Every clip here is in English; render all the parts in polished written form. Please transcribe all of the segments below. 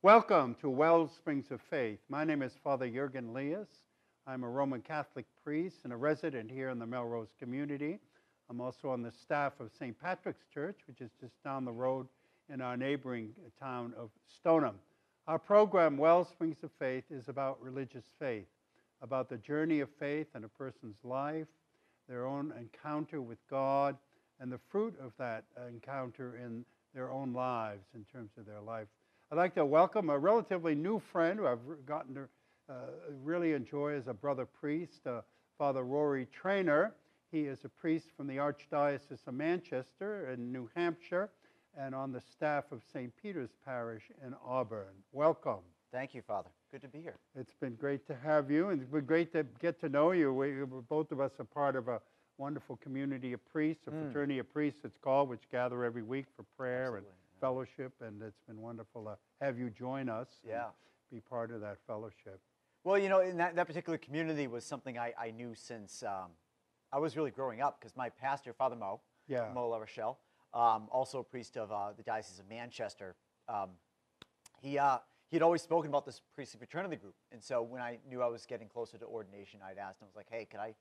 Welcome to Wellsprings of Faith. My name is Father Liias. I'm a Roman Catholic priest and a resident here in the Melrose community. I'm also on the staff of St. Patrick's Church, which is just down the road in our neighboring town of Stoneham. Our program, Wellsprings of Faith, is about religious faith, about the journey of faith in a person's life, their own encounter with God, and the fruit of that encounter in their own lives in terms of their life. I'd like to welcome a relatively new friend who I've gotten to really enjoy as a brother priest, Fr Rory Traynor. He is a priest from the Archdiocese of Manchester in New Hampshire and on the staff of St. Peter's Parish in Auburn. Welcome. Thank you, Father. Good to be here. It's been great to have you, and it's been great to get to know you. Both of us are part of a wonderful community of priests, a fraternity of priests it's called, which gather every week for prayer and fellowship, and it's been wonderful to have you join us and be part of that fellowship. Well, you know, in that particular community was something I knew since I was really growing up, because my pastor, Father Mo La Rochelle, also a priest of the Diocese of Manchester, he had always spoken about this priestly fraternity group, and so when I knew I was getting closer to ordination, I'd asked him, I was like, hey, can I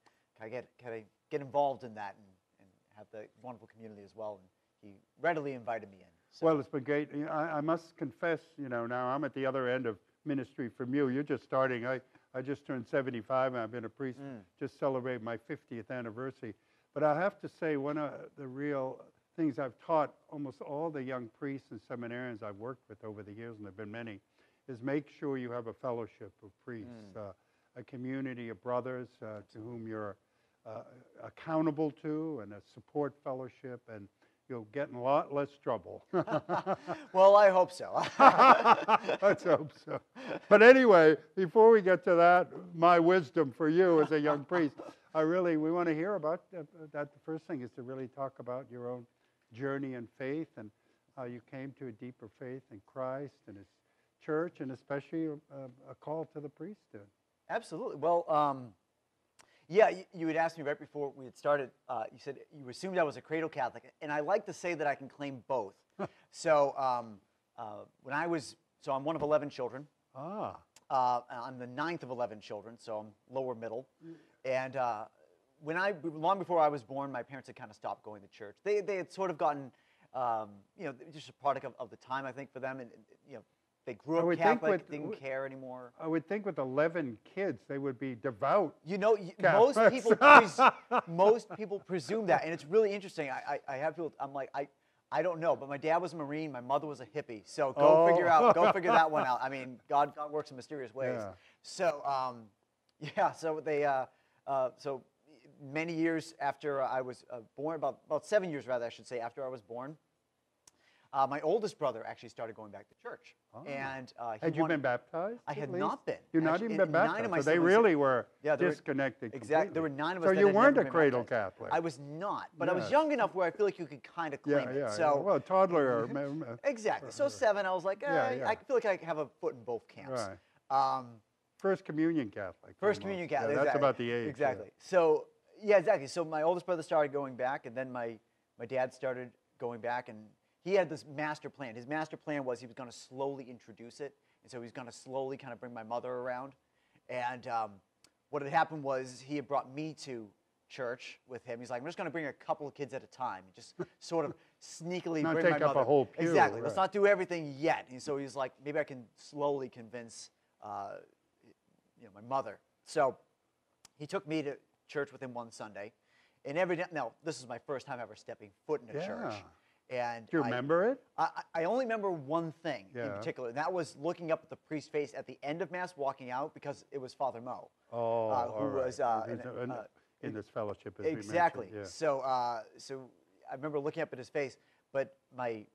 get involved in that and have the wonderful community as well? And he readily invited me in. So. Well, it's been great. I must confess, now I'm at the other end of ministry from you. You're just starting. I just turned 75, and I've been a priest, just celebrated my 50th anniversary. But I have to say, one of the real things I've taught almost all the young priests and seminarians I've worked with over the years, and there have been many, is make sure you have a fellowship of priests, a community of brothers to whom you're accountable to, and a support fellowship, and you'll get in a lot less trouble. Well, I hope so. Let's hope so. But anyway, before we get to that, my wisdom for you as a young priest, we want to hear about that. The first thing is to really talk about your own journey in faith and how you came to a deeper faith in Christ and His church, and especially a call to the priesthood. Absolutely. Well, yeah, you had asked me right before we had started, you said you assumed I was a cradle Catholic, and I like to say that I can claim both. So I'm one of 11 children. I'm the 9th of 11 children, so I'm lower middle. And long before I was born, my parents had kind of stopped going to church. They had sort of gotten, just a product of the time, I think, for them, and they grew up Catholic, didn't care anymore. I would think with 11 kids, they would be devout. Most people presume that, and it's really interesting. I have people. I'm like, I don't know, but my dad was a Marine, my mother was a hippie, so go figure that one out. I mean, God works in mysterious ways. Yeah. So, so many years after I was born, about 7 years rather, I should say, after I was born. My oldest brother actually started going back to church. And had you been baptized? I had not been. You've not even been baptized. So they really were disconnected. Exactly. There were 9 of us. So you weren't a cradle Catholic. I was not, but I was young enough where I feel like you could kind of claim it. So well, toddler. Exactly. So 7, I was like, I feel like I have a foot in both camps. Right. First communion Catholic. First communion Catholic. That's about the age. Exactly. So exactly. So my oldest brother started going back, and then my dad started going back, and he had this master plan. His master plan was he was going to slowly introduce it, and so he was going to slowly kind of bring my mother around. And what had happened was he had brought me to church with him. He's like, I'm just going to bring a couple of kids at a time, and just sort of sneakily bring my mother. Not take up a whole pew. Exactly. Let's not do everything yet. And so he's like, maybe I can slowly convince my mother. So he took me to church with him one Sunday, and now this is my first time ever stepping foot in a church. And do you remember it? I only remember one thing in particular, and that was looking up at the priest's face at the end of Mass, walking out, because it was Father Mo, who was in this fellowship. As exactly. We mentioned, So I remember looking up at his face. But my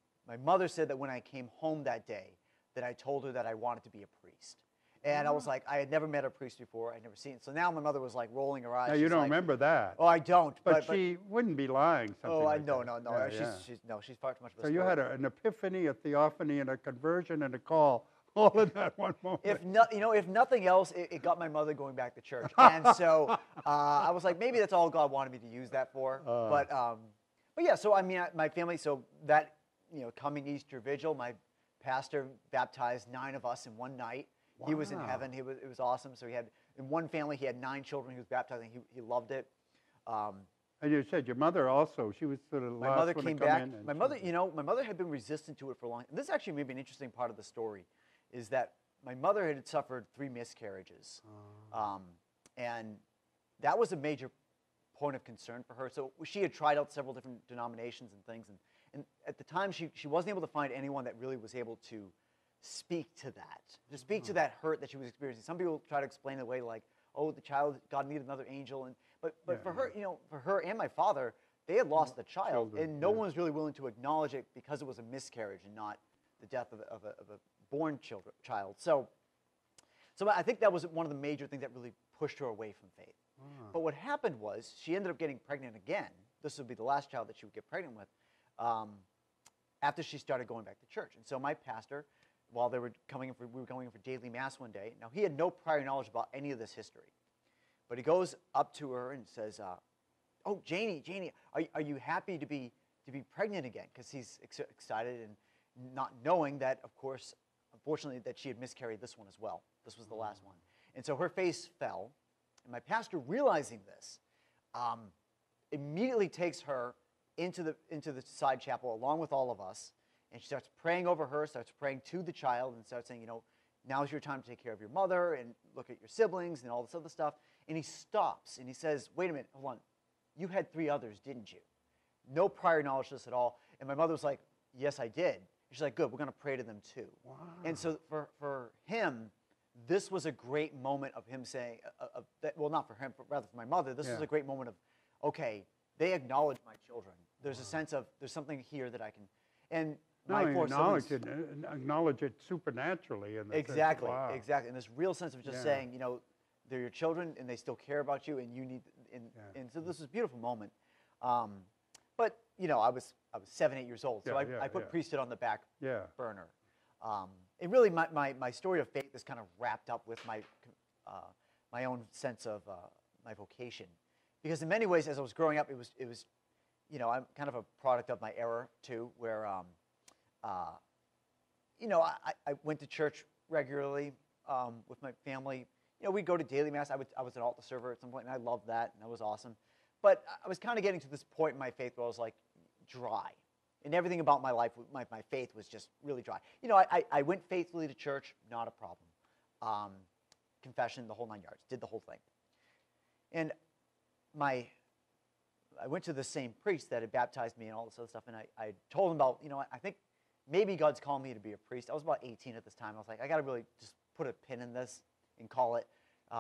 mother said that when I came home that day, that I told her that I wanted to be a priest. And I was like, I had never met a priest before. I'd never seen it. So now my mother was like rolling her eyes. Now, you don't remember that. Oh, I don't. But she wouldn't be lying. No. Yeah, She's far too much of a So you had an epiphany, a theophany, and a conversion and a call all in that one moment. If nothing else, it got my mother going back to church. And so I was like, maybe that's all God wanted me to use that for. But yeah, so I mean, my family, so that, coming Easter Vigil, my pastor baptized 9 of us in one night. Wow. He was in heaven. It was awesome. So he had, in one family, he had 9 children he was baptizing. He loved it. And you said your mother also, she was sort of the my last mother one came to come back. in. And my mother, my mother had been resistant to it for a long time. And this actually may be an interesting part of the story, is that my mother had suffered 3 miscarriages. And that was a major point of concern for her. So she had tried out several different denominations and things. And at the time, she wasn't able to find anyone that really was able to speak to that, to that hurt that she was experiencing. Some people try to explain it away like, oh, the child, God needed another angel. But for her, for her and my father, they had lost a child, and no one was really willing to acknowledge it because it was a miscarriage and not the death of a born child. So I think that was one of the major things that really pushed her away from faith. But what happened was she ended up getting pregnant again. This would be the last child that she would get pregnant with after she started going back to church. And so my pastor, while we were going in for daily mass one day, now he had no prior knowledge about any of this history. But he goes up to her and says, "Oh, Janie, are you happy to be pregnant again?" Because he's excited and not knowing that, of course, unfortunately, that she had miscarried this one as well. This was the last one, and so her face fell. And my pastor, realizing this, immediately takes her into the side chapel along with all of us, and she starts praying over her, starts praying to the child, and starts saying, now's your time to take care of your mother and look at your siblings and all this other stuff. And he stops and he says, "Wait a minute, hold on. You had 3 others, didn't you?" No prior knowledge of this at all. And my mother was like, "Yes, I did." And she's like, "Good, we're going to pray to them too." Wow. And so for him, this was a great moment of him saying, well, not for him, but rather for my mother, this was a great moment of, okay, they acknowledge my children. There's a sense of, there's something here that I can, and my 4 siblings. Acknowledge it supernaturally. Exactly, exactly. And this real sense of just saying, they're your children and they still care about you and you need, and so this is a beautiful moment. But, I was 7, 8 years old, so I put priesthood on the back burner. And really, my story of faith is kind of wrapped up with my own sense of my vocation, because in many ways, as I was growing up, it was, I'm kind of a product of my era too, where, I went to church regularly with my family. We'd go to daily mass. I was an altar server at some point, and I loved that, and that was awesome. But I was kind of getting to this point in my faith where I was like dry. And everything about my life, my faith was just really dry. I went faithfully to church, not a problem. Confession, the whole 9 yards, did the whole thing. And I went to the same priest that had baptized me and all this other stuff, and I told him about, I think maybe God's calling me to be a priest. I was about 18 at this time. I was like, I got to really just put a pin in this and call it,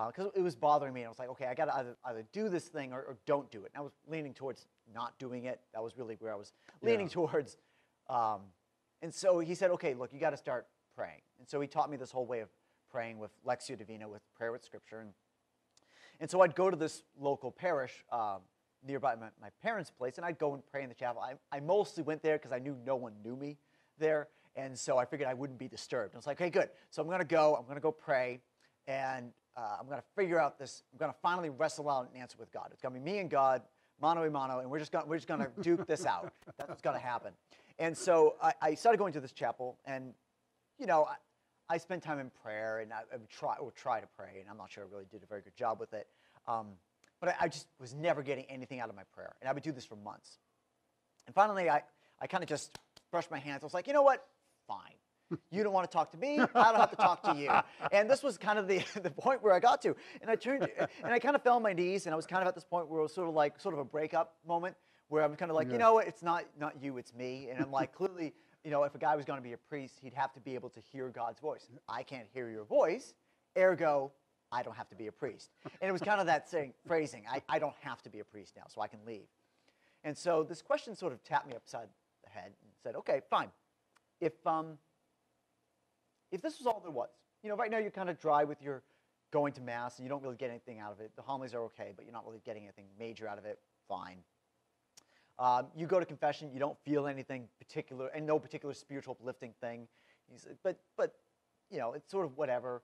because it was bothering me. And I was like, okay, I got to either do this thing or don't do it. And I was leaning towards not doing it. That was really where I was leaning towards. And so he said, okay, look, you got to start praying. And so he taught me this whole way of praying with Lectio Divina, with prayer with Scripture. And so I'd go to this local parish nearby my parents' place, and I'd go and pray in the chapel. I mostly went there because I knew no one knew me there, and so I figured I wouldn't be disturbed. I was like, okay, good. So I'm going to go pray, and I'm going to figure out this. I'm going to finally wrestle out an answer with God. It's going to be me and God, mano a mano, and we're just going to duke this out. That's what's going to happen. And so I started going to this chapel, and I spent time in prayer, and I would try to pray, and I'm not sure I really did a very good job with it. But I just was never getting anything out of my prayer, and I would do this for months. And finally, I kind of just brushed my hands. I was like, you know what? Fine. You don't want to talk to me. I don't have to talk to you. And this was kind of the point where I got to. And I turned, and I kind of fell on my knees, and I was kind of at this point where it was sort of a breakup moment, where I'm kind of like, you know what? It's not you, it's me. And I'm like, clearly, if a guy was going to be a priest, he'd have to be able to hear God's voice. I can't hear your voice, ergo, I don't have to be a priest. And it was kind of that phrasing, I don't have to be a priest now, so I can leave. And so this question sort of tapped me upside the head and said, okay, fine. If this was all there was, right now you're kind of dry with your going to Mass and you don't really get anything out of it. The homilies are okay, but you're not really getting anything major out of it. Fine. You go to confession, you don't feel anything particular, and no particular spiritual uplifting thing. But it's sort of whatever.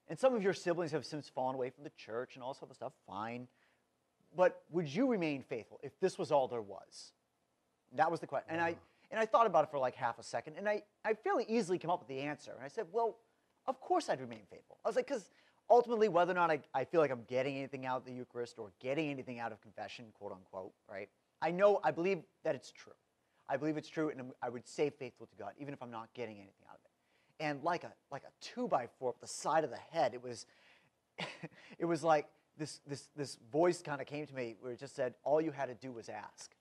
And some of your siblings have since fallen away from the church and all this other stuff. Fine. But would you remain faithful if this was all there was? That was the question. And I thought about it for like half a second, and I fairly easily came up with the answer. And I said, well, of course I'd remain faithful. I was like, because ultimately, whether or not I feel like I'm getting anything out of the Eucharist or getting anything out of confession, quote unquote, right? I believe that it's true. I believe it's true, and I would stay faithful to God, even if I'm not getting anything out of it. And like a 2x4 up the side of the head, it was, it was like this voice kind of came to me where it just said, all you had to do was ask.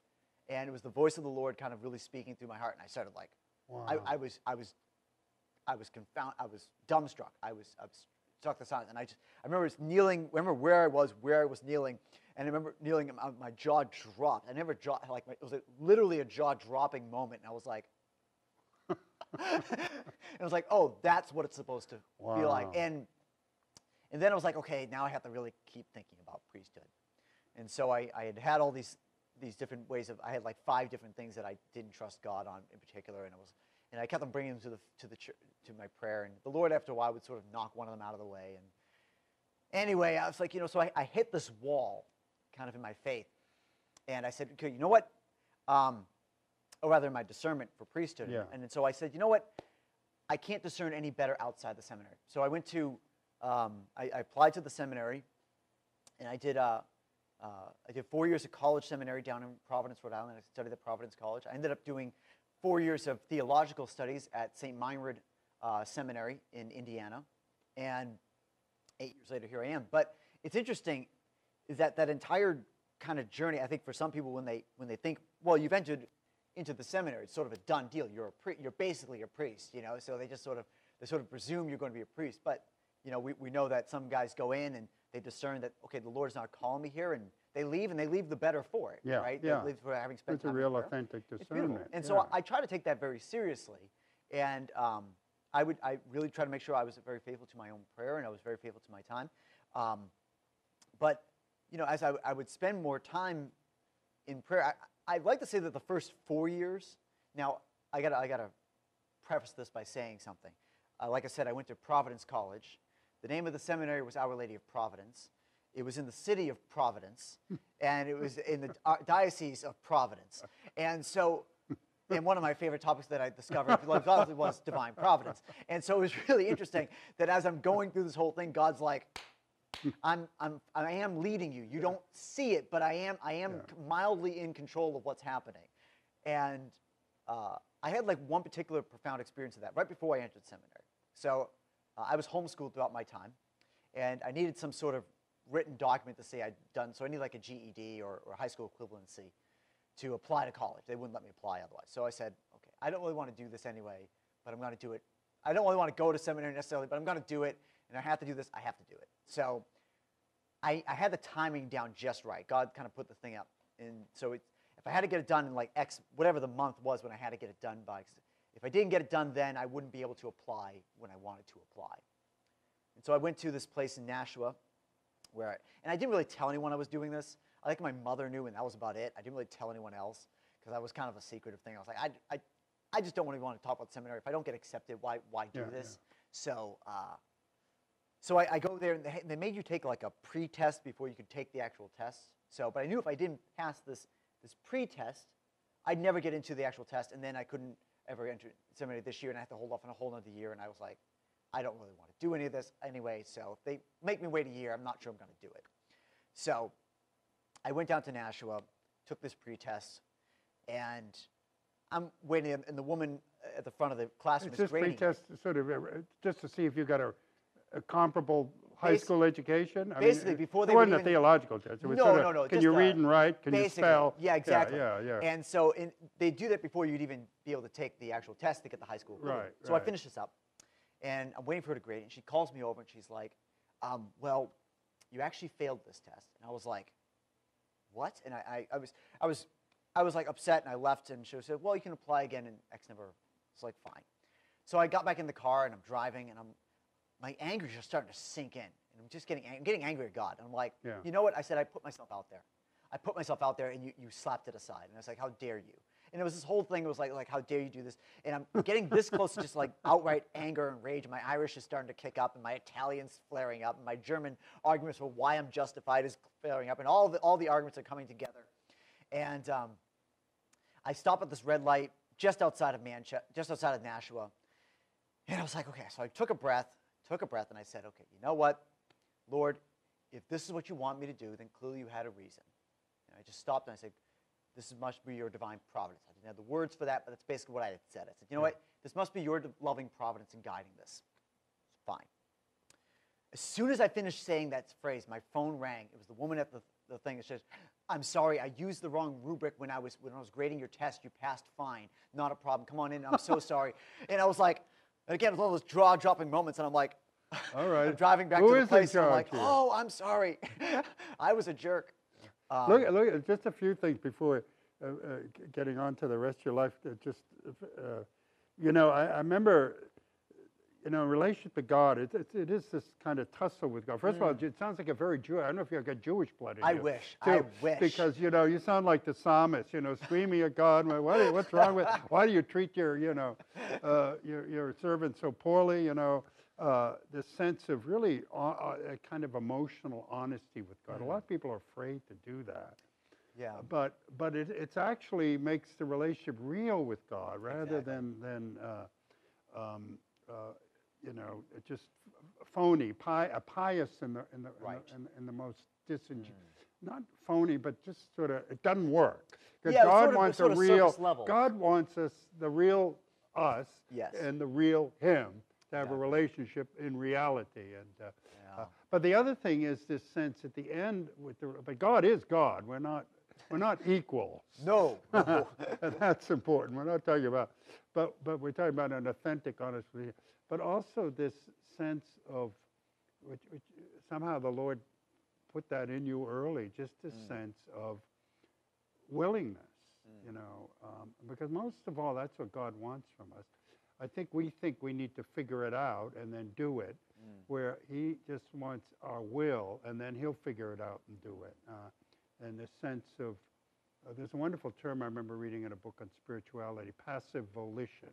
And it was the voice of the Lord kind of really speaking through my heart, and I started like, Wow. I was confounded, I was dumbstruck, I was struck the silence, and I remember kneeling, where I was kneeling, and I remember kneeling, and my jaw dropped. I never dropped, like, it was literally a jaw-dropping moment, and I was like, and I was like, oh, that's what it's supposed to feel like. And then I was like, okay, now I have to really keep thinking about priesthood. And so I had all these different ways I had like 5 different things that I didn't trust God on in particular, and I kept on bringing them to my prayer, and the Lord after a while would sort of knock one of them out of the way. And anyway, I was like, so I hit this wall kind of in my faith, and I said, okay, you know what? Or rather, my discernment for priesthood. Yeah. And so I said, you know what? I can't discern any better outside the seminary. So I went to, I applied to the seminary, and I did 4 years of college seminary down in Providence, Rhode Island. I studied at Providence College. I ended up doing 4 years of theological studies at St. Meinrad Seminary in Indiana, and 8 years later, here I am. But it's interesting is that entire kind of journey, I think for some people when they think, well, you've entered into the seminary, it's sort of a done deal. You're basically a priest, so they sort of presume you're going to be a priest. But we know that some guys go in and they discern that, okay, the Lord's not calling me here, and they leave the better for it, Yeah, right? yeah. They leave for having spent It's a time in real prayer. authentic It's beautiful. discernment. And so I try to take that very seriously, and I really try to make sure I was very faithful to my own prayer, and I was very faithful to my time. But as I would spend more time in prayer, I'd like to say that the first 4 years. Now I gotta preface this by saying something. Like I said, I went to Providence College. The name of the seminary was Our Lady of Providence. It was in the city of Providence, and it was in the diocese of Providence. And so, and one of my favorite topics that I discovered was divine providence. And so it was really interesting that as I'm going through this whole thing, God's like, I am leading you. You don't see it, but I am mildly in control of what's happening. And I had like one particular profound experience of that right before I entered seminary. So I was homeschooled throughout my time, and I needed some sort of written document to say I'd done, so I needed like a GED or high school equivalency to apply to college. They wouldn't let me apply otherwise. So I said, okay, I don't really want to do this anyway, but I'm going to do it. I don't really want to go to seminary necessarily, but I'm going to do it, and I have to do this, I have to do it. So I had the timing down just right. God kind of put the thing up. And so if I had to get it done in like X, whatever the month was when I had to get it done by, if I didn't get it done then, I wouldn't be able to apply when I wanted to apply. And so I went to this place in Nashua, and I didn't really tell anyone I was doing this. I think my mother knew, and that was about it. I didn't really tell anyone else because that was kind of a secretive thing. I was like, I just don't really want to talk about seminary. If I don't get accepted, why do this? Yeah. So I go there, and they made you take like a pre-test before you could take the actual test. But I knew if I didn't pass this pre-test, I'd never get into the actual test, and then I couldn't ever enter seminary this year, and I had to hold off on a whole other year. And I was like, I don't really want to do any of this anyway, so if they make me wait a year, I'm not sure I'm going to do it. So I went down to Nashua, took this pre-test, and I'm waiting, and the woman at the front of the classroom is grading. Is this pre-test sort of just to see if you got a comparable high school education? Basically, before they it wasn't even, a theological test. It was no. Can you read and write? Can you spell? Yeah, exactly. Yeah. And so they do that before you'd even be able to take the actual test to get the high school equivalent. Right. So I finished this up, and I'm waiting for her to grade it, and she calls me over, and she's like, well, you actually failed this test. And I was like, what? And I was like upset, and I left, and she said, well, you can apply again in X number. It's like, fine. So I got back in the car, and I'm driving, and my anger is just starting to sink in, and I'm just getting angry at God. And I'm like, you know what? I said, I put myself out there. I put myself out there, and you slapped it aside. And I was like, how dare you? And it was this whole thing. It was like how dare you do this? And I'm getting this close to just like outright anger and rage. And my Irish is starting to kick up, and my Italian's flaring up, and my German arguments for why I'm justified is flaring up, and all the arguments are coming together. And I stop at this red light just outside of Nashua. And I was like, okay, so I took a breath, and I said, okay, you know what, Lord, if this is what you want me to do, then clearly you had a reason. And I just stopped and I said, this must be your divine providence. I didn't have the words for that, but that's basically what I had said. I said, you know what, this must be your loving providence in guiding this. It's fine. As soon as I finished saying that phrase, my phone rang. It was the woman at the thing that says, I'm sorry, I used the wrong rubric when I was grading your test. You passed fine. Not a problem. Come on in. I'm so sorry. And I was like, again, it was one of those jaw-dropping moments, and I'm like, all right. I'm driving back to the place, and I'm like, oh, I'm sorry. I was a jerk. Look, just a few things before getting on to the rest of your life. I remember, in relationship to God, it is this kind of tussle with God. First of all, it sounds like a very Jewish. I don't know if you've got Jewish blood in you. I wish. Because, you sound like the psalmist, screaming at God. What's wrong with, why do you treat your servant so poorly, this sense of really a kind of emotional honesty with God. A lot of people are afraid to do that. Yeah. But it's actually makes the relationship real with God rather than just phony, pious in the most not phony, but just sort of it doesn't work. Because God wants a real. God wants us, the real us, and the real Him. To have a relationship in reality, but the other thing is this sense at the end but God is God. We're not equals. No. And that's important. We're not talking about, but we're talking about an authentic, honest relationship. But also this sense of which somehow the Lord put that in you early. Just this sense of willingness, because most of all that's what God wants from us. I think we need to figure it out and then do it, where He just wants our will, and then He'll figure it out and do it. And the sense of, there's a wonderful term I remember reading in a book on spirituality, passive volition.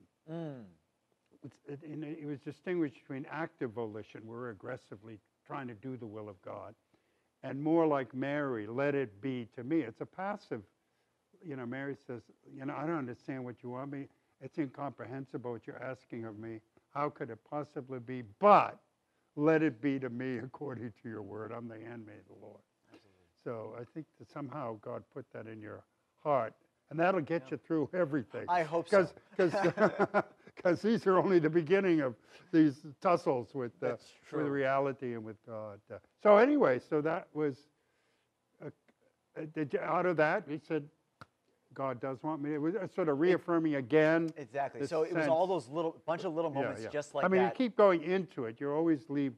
It was distinguished between active volition, where we're aggressively trying to do the will of God, and more like Mary, let it be to me. It's a passive, Mary says, I don't understand what you want me. It's incomprehensible what you're asking of me. How could it possibly be? But let it be to me according to your word. I'm the handmaid of the Lord. Absolutely. So I think that somehow God put that in your heart, and that'll get you through everything. I hope so. Because these are only the beginning of these tussles with reality and with God. So anyway, so that was, out of that, he said, God does want me. It was sort of reaffirming again. Exactly. So it was all those bunch of little moments just like that. I mean, you keep going into it. You always leave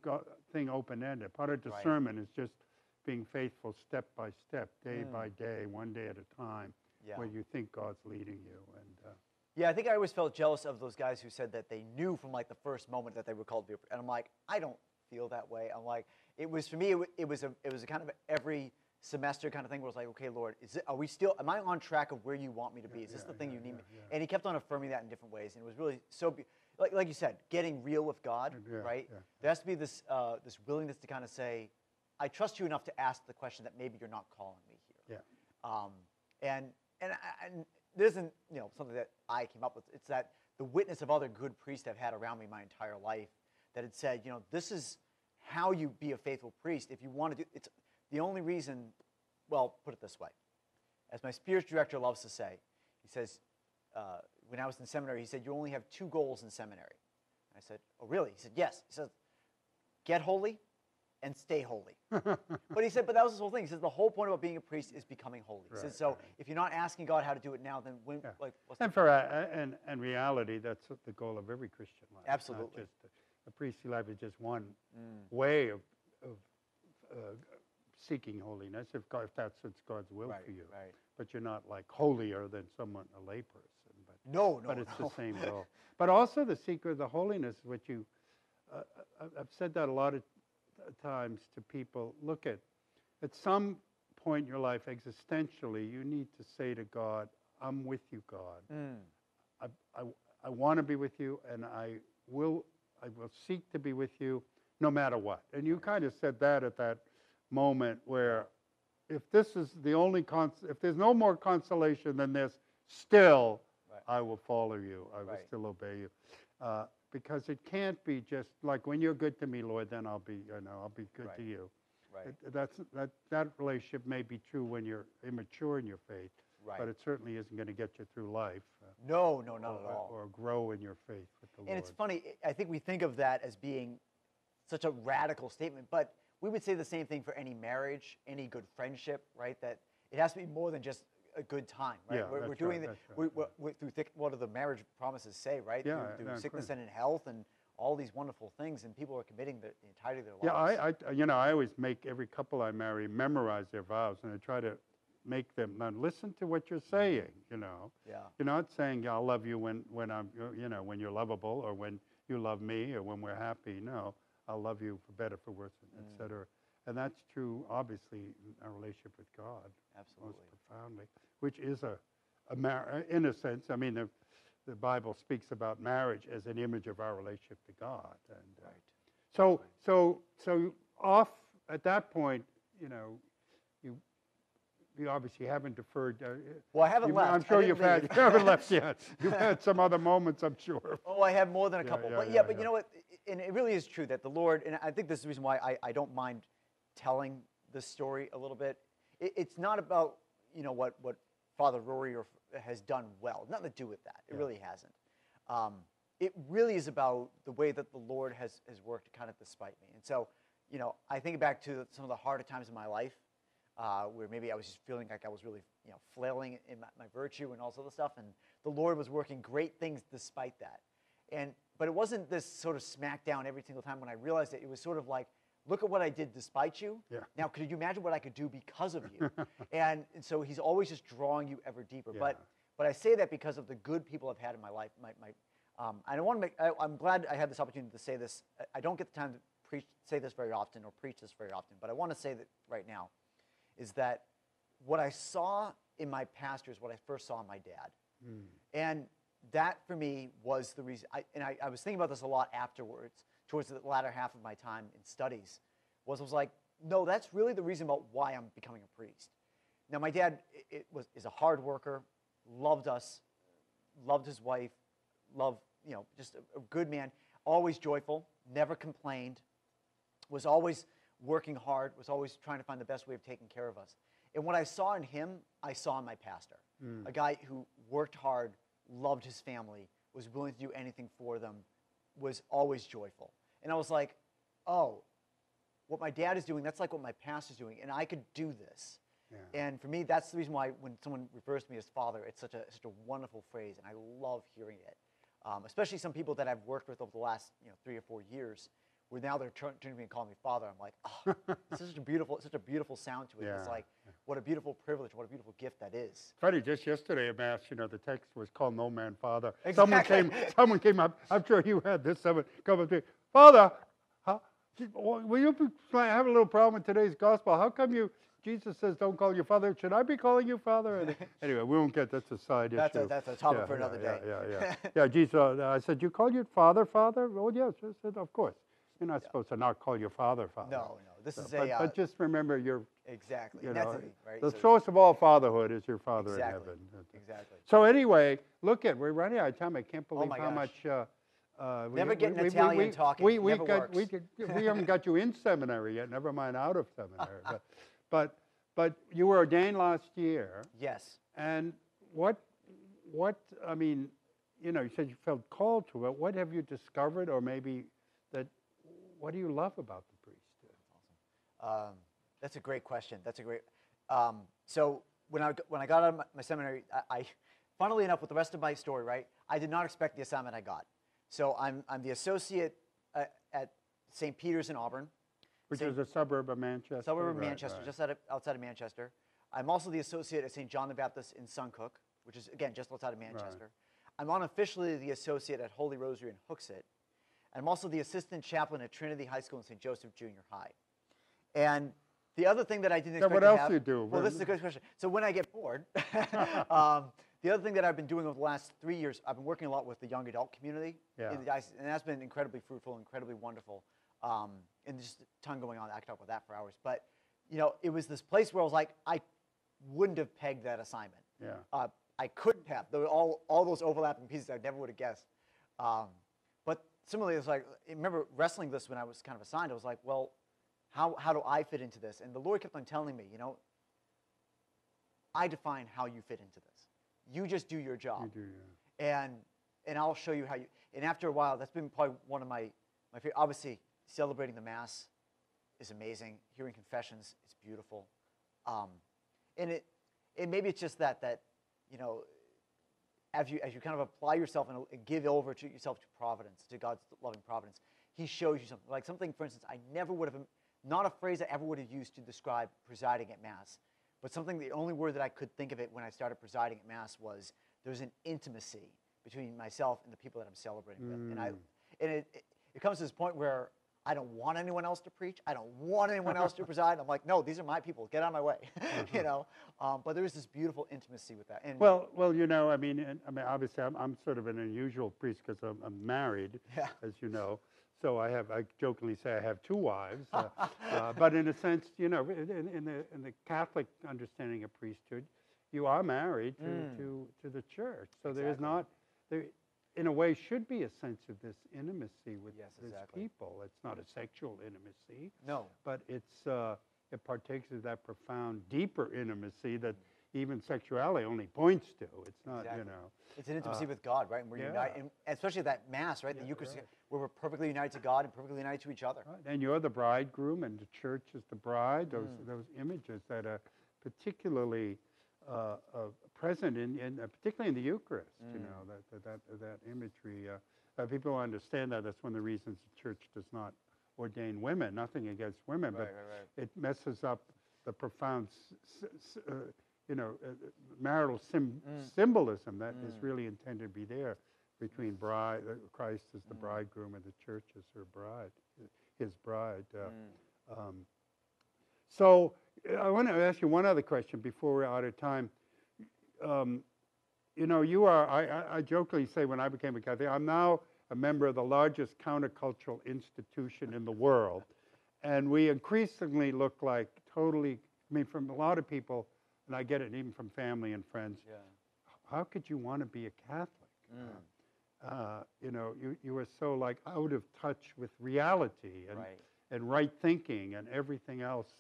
thing open-ended. Part of discernment is just being faithful step by step, day by day, one day at a time, where you think God's leading you. And I think I always felt jealous of those guys who said that they knew from like the first moment that they were called to be and I'm like, I don't feel that way. I'm like, it was for me, it was a kind of every semester kind of thing where it's like, okay, Lord, am I on track of where you want me to be? Is this the thing you need me? And He kept on affirming that in different ways. And it was really so, like you said, getting real with God, right? There has to be this willingness to kind of say, I trust you enough to ask the question that maybe you're not calling me here. And there isn't, something that I came up with. It's that the witness of other good priests I've had around me my entire life that had said, this is how you be a faithful priest. If you want to do it's the only reason, well, put it this way. As my spiritual director loves to say, he says, when I was in seminary, he said, you only have 2 goals in seminary. I said, oh, really? He said, yes. He said, get holy and stay holy. But he said, but that was his whole thing. He says, the whole point about being a priest is becoming holy. He says, so if you're not asking God how to do it now, then when, what's the point? And reality, that's the goal of every Christian life. Absolutely. Not just a priestly life is just one way of seeking holiness, if that's what's God's will for you. Right. But you're not like holier than someone, a layperson. But it's the same goal. But also the secret of the holiness, which I've said that a lot of times to people. Look at some point in your life, existentially, you need to say to God, I'm with you, God. I want to be with you, and I will seek to be with you no matter what. And you kind of said that at that moment where if this is the only if there's no more consolation than this, still I will follow you. I will still obey you. Because it can't be just like when you're good to me, Lord, then I'll be good to you. Right. That relationship may be true when you're immature in your faith, but it certainly isn't going to get you through life. No, not at all. Or grow in your faith with the Lord. And it's funny, I think we think of that as being such a radical statement, but we would say the same thing for any marriage, any good friendship, right? That it has to be more than just a good time, right? Yeah, we're doing we're through thick, what do the marriage promises say, right? Yeah, through sickness and in health and all these wonderful things, and people are committing the entirety of their lives. Yeah, I always make every couple I marry memorize their vows, and I try to make them listen to what you're saying. Yeah. You're not saying I'll love you when I'm when you're lovable or when you love me or when we're happy. No, I'll love you for better, for worse, etc. And that's true, obviously, in our relationship with God. Absolutely. Most profoundly, which is in a sense. I mean, the Bible speaks about marriage as an image of our relationship to God. And so off at that point, you obviously haven't deferred. Well, I haven't left. I'm sure you haven't left yet. You've had some other moments, I'm sure. Oh, I have more than a couple. But you know what? And it really is true that the Lord, and I think this is the reason why I don't mind telling this story a little bit. It's not about what Father Rory has done well. Nothing to do with that. It really hasn't. It really is about the way that the Lord has worked kind of despite me. And so, I think back to some of the harder times in my life where maybe I was just feeling like I was really flailing in my virtue and all this other stuff. And the Lord was working great things despite that. But it wasn't this sort of smack down every single time when I realized it. It was sort of like, look at what I did despite you. Yeah. Now, could you imagine what I could do because of you? and so he's always just drawing you ever deeper. Yeah. But I say that because of the good people I've had in my life. I don't want to make. I'm glad I had this opportunity to say this. I don't get the time to say this very often or preach this very often. But I want to say that right now, is that what I saw in my pastor is what I first saw in my dad, and that for me was the reason. I was thinking about this a lot afterwards, towards the latter half of my time in studies, I was like, no, that's really the reason about why I'm becoming a priest. Now, my dad is a hard worker, loved us, loved his wife, just a good man, always joyful, never complained, was always working hard, was always trying to find the best way of taking care of us. And what I saw in him, I saw in my pastor, a guy who worked hard, loved his family, was willing to do anything for them, was always joyful. And I was like, oh, what my dad is doing, that's like what my pastor's doing, and I could do this. Yeah. And for me, that's the reason why when someone refers to me as father, it's such a wonderful phrase, and I love hearing it. Especially some people that I've worked with over the last 3 or 4 years, where now they're turning to me and calling me father. I'm like, oh, this is such a beautiful sound to it. Yeah. It's like, what a beautiful privilege, what a beautiful gift that is. Funny, just yesterday at Mass, the text was called "No Man Father." Exactly. Someone came up. I'm sure you had this. Someone come up to me, Father, will you have a little problem with today's gospel? How come Jesus says, "Don't call you Father"? Should I be calling you Father? And anyway, we won't get that's a side issue. That's a topic for another day. Yeah. Jesus, I said, "You call you Father, Father?" Oh, yes. I said, "Of course. You're not supposed to not call your Father, Father." No. This is but just remember, exactly. Right? The source of all fatherhood is your Father in heaven. Exactly. So anyway, we're running out of time. I can't believe how much. Never get an Italian talking. We haven't got you in seminary yet. Never mind out of seminary. But you were ordained last year. Yes. And what I mean, you said you felt called to it. What have you discovered, or maybe what do you love about the priesthood? Awesome. That's a great question. So when I got out of my seminary, I funnily enough, with the rest of my story, right, I did not expect the assignment I got. So I'm the associate at St. Peter's in Auburn. Which is a suburb of Manchester. Manchester, just outside of Manchester. I'm also the associate at St. John the Baptist in Suncook, which is, again, just outside of Manchester. Right. I'm unofficially the associate at Holy Rosary in Hooksett. I'm also the assistant chaplain at Trinity High School and St. Joseph Junior High. And the other thing that I didn't expect what to else have... do you do? Well, this is a good question. So when I get bored, the other thing that I've been doing over the last 3 years, I've been working a lot with the young adult community in the diocese, and that's been incredibly fruitful, incredibly wonderful. And just a ton going on. I could talk about that for hours. But, it was this place where I was like, I wouldn't have pegged that assignment. Yeah. I couldn't have. There were all those overlapping pieces I never would have guessed. But similarly, it's like, I remember wrestling this when I was kind of assigned. I was like, well, how do I fit into this? And the Lord kept on telling me, I define how you fit into this. You just do your job. You do, yeah. And I'll show you how you. And after a while, that's been probably one of my favorite. Obviously, celebrating the Mass is amazing. Hearing confessions is beautiful. And maybe it's just that as you kind of apply yourself and give over to yourself to providence, to God's loving providence, He shows you something. Like something, for instance, I never would have, not a phrase I ever would have used to describe presiding at Mass, but something, the only word that I could think of it when I started presiding at Mass was there's an intimacy between myself and the people that I'm celebrating with. And it comes to this point where I don't want anyone else to preach. I don't want anyone else to preside. I'm like, no, these are my people. Get out of my way, But there is this beautiful intimacy with that. And well, I mean, obviously, I'm sort of an unusual priest because I'm married, as you know. So I jokingly say I have 2 wives. But in a sense, in the Catholic understanding of priesthood, you are married to the church. So Exactly. there's not there. In a way, should be a sense of this intimacy with these people. It's not a sexual intimacy. No. But it partakes of that profound, deeper intimacy that even sexuality only points to. It's not, It's an intimacy with God, right? And we're united, and especially that Mass, right? The Eucharist, where we're perfectly united to God and perfectly united to each other. Right. And you're the bridegroom, and the church is the bride. Those images that are particularly present particularly in the Eucharist. That imagery. People understand that. That's one of the reasons the church does not ordain women. Nothing against women, but it messes up the profound, marital symbolism that is really intended to be there between Christ as the bridegroom and the church as her bride, His bride. So I want to ask you one other question before we're out of time. You are, I jokingly say when I became a Catholic, I'm now a member of the largest countercultural institution in the world. And we increasingly look like from a lot of people, and I get it even from family and friends, how could you want to be a Catholic? You are so out of touch with reality and right thinking and everything else.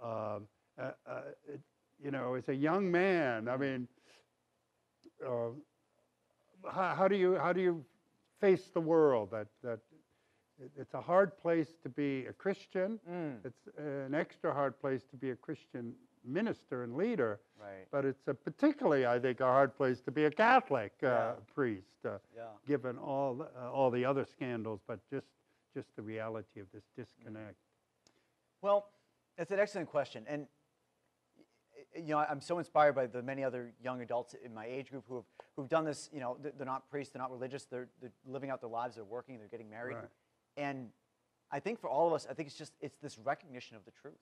As a young man, I mean, how do you face the world? That it's a hard place to be a Christian. It's an extra hard place to be a Christian minister and leader. Right. But it's particularly, I think, a hard place to be a Catholic priest, given all the other scandals, but just the reality of this disconnect. Well, that's an excellent question, and I'm so inspired by the many other young adults in my age group who've done this. They're not priests, they're not religious, they're living out their lives, they're working, they're getting married, and I think for all of us, I think it's this recognition of the truth.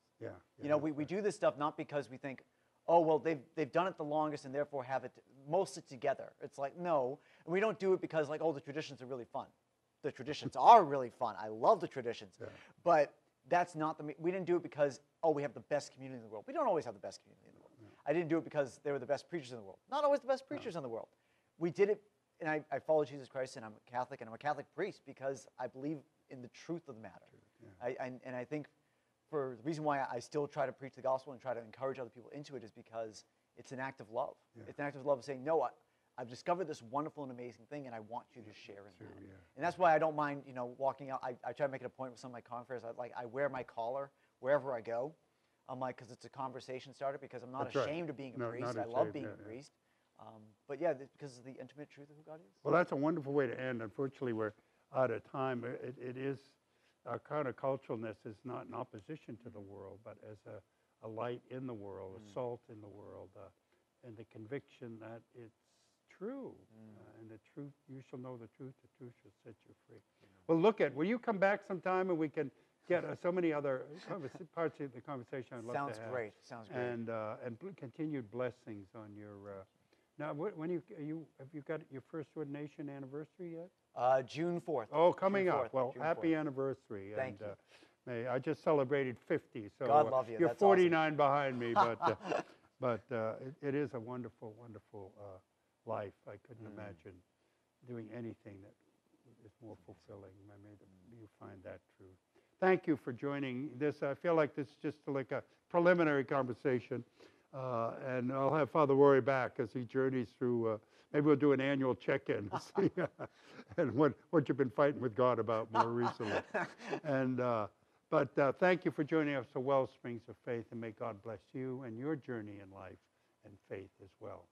We do this stuff not because we think, oh well, they've done it the longest and therefore have it most together. It's like, no, and we don't do it because the traditions are really fun. The traditions are really fun. I love the traditions, but that's not we didn't do it because, we have the best community in the world. We don't always have the best community in the world. I didn't do it because they were the best preachers in the world. Not always the best preachers in the world. We did it, and I follow Jesus Christ, and I'm a Catholic, and I'm a Catholic priest because I believe in the truth of the matter. I think for the reason why I still try to preach the gospel and try to encourage other people into it is because it's an act of love. It's an act of love of saying, no, I've discovered this wonderful and amazing thing, and I want you to share in that. And that's why I don't mind, walking out. I try to make it a point with some of my confreres. I wear my collar wherever I go. I'm like, because it's a conversation starter, because I'm not ashamed of being a priest. I love being a priest. But it's because of the intimate truth of who God is. Well, that's a wonderful way to end. Unfortunately, we're out of time. It is, our counterculturalness is not in opposition to the world, but as a light in the world, a salt in the world, and the conviction that it's true. And the truth, you shall know the truth shall set you free. Well, will you come back sometime and we can get so many other parts of the conversation I'd love to have. Sounds great. And continued blessings on your. Now, when have you got your first ordination anniversary yet? June 4th. Oh, coming June 4th, up. Well, June happy 4th. anniversary. Thank you. I just celebrated 50, so God love you. you're That's 49 behind me, but But it is a wonderful, wonderful life. I couldn't imagine doing anything that is more fulfilling. Maybe you find that true. Thank you for joining this. I feel like this is just like a preliminary conversation. And I'll have Father Rory back as he journeys through. Maybe we'll do an annual check-in to see and what you've been fighting with God about more recently. And but thank you for joining us for Wellsprings of Faith, and may God bless you and your journey in life and faith as well.